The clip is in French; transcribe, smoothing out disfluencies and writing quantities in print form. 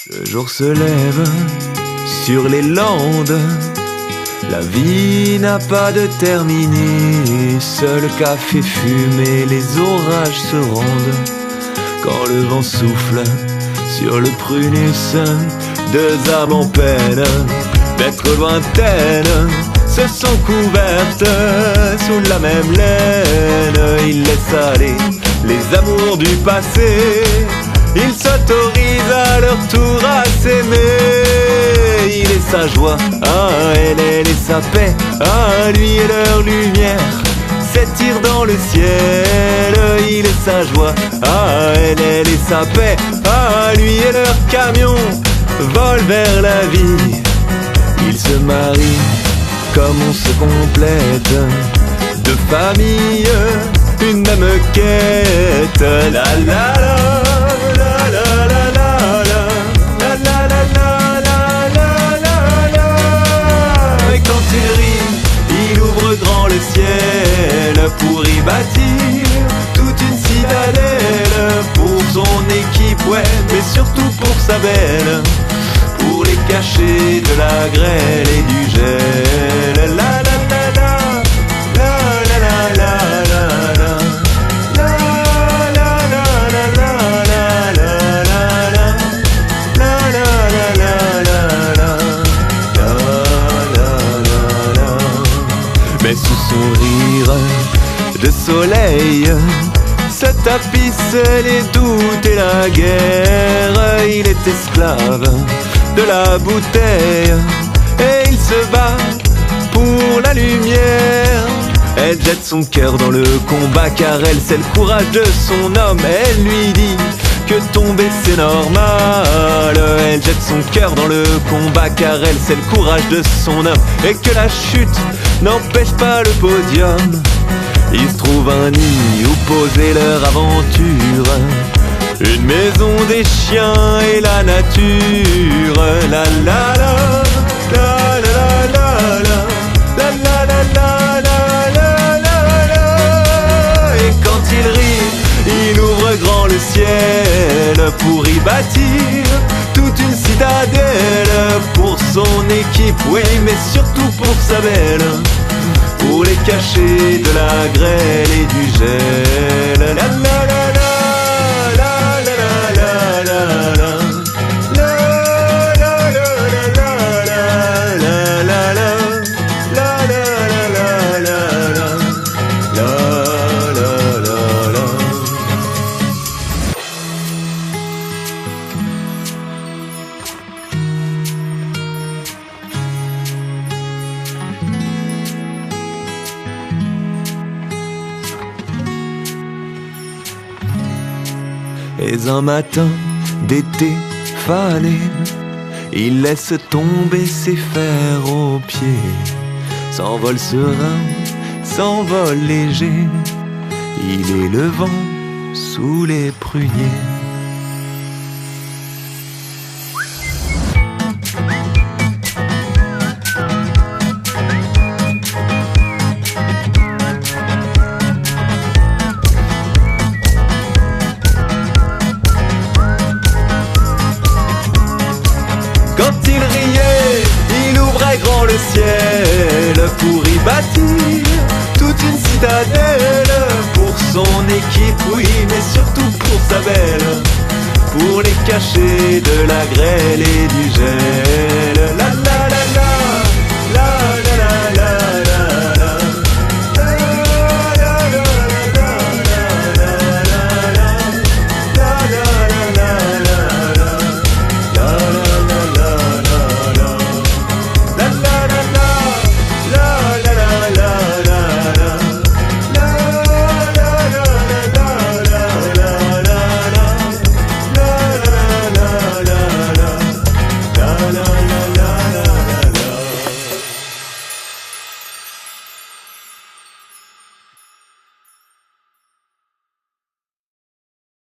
Le jour se lève sur les landes. La vie n'a pas de terminé. Seul le café fume et les orages se rendent. Quand le vent souffle sur le prunus, deux âmes en peine d'être lointaines se sont couvertes sous la même laine. Ils laissent aller les amours du passé. Ils s'autorisent à leur tour à s'aimer. Il est sa joie, elle est sa paix. Lui et leur lumière s'étire dans le ciel. Il est sa joie, elle est sa paix. Lui et leur camion volent vers la vie. Ils se marient comme on se complète. Deux familles, une même quête. La la la. Grand le ciel pour y bâtir toute une citadelle. Pour son équipe, ouais, mais surtout pour sa belle. Pour les cacher de la grêle et du gel. La la la la, la la la la la la. Mais sous son rire de soleil se tapissent les doutes et la guerre. Il est esclave de la bouteille et il se bat pour la lumière. Elle jette son cœur dans le combat car elle sait le courage de son homme. Elle lui dit que tomber c'est normal. Elle jette son cœur dans le combat car elle sait le courage de son homme. Et que la chute n'empêche pas le podium. Il se trouve un nid où poser leur aventure. Une maison, des chiens et la nature. La la la, la la la la, la la la la la la la. Et quand il rit, il ouvre grand le ciel pour y bâtir toute une citadelle. Pour son équipe, oui, mais surtout pour sa belle. Pour les cacher de la grêle et du gel. La la la la, la la la la la la. La la la la la la la la. La la la la la la. La la la la. Et un matin d'été fané, il laisse tomber ses fers aux pieds. S'envole serein, s'envole léger. Il est le vent sous les pruniers. Quand il riait, il ouvrait grand le ciel pour y bâtir toute une citadelle. Pour son équipe, oui, mais surtout pour sa belle. Pour les cacher de la grêle et du gel. La